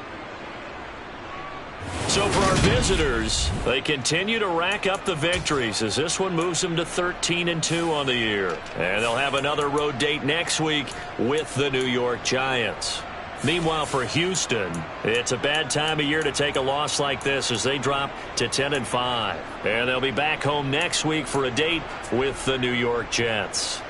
So for our visitors, they continue to rack up the victories as this one moves them to 13-2 on the year. And they'll have another road date next week with the New York Giants. Meanwhile, for Houston, it's a bad time of year to take a loss like this as they drop to 10-5. And they'll be back home next week for a date with the New York Jets.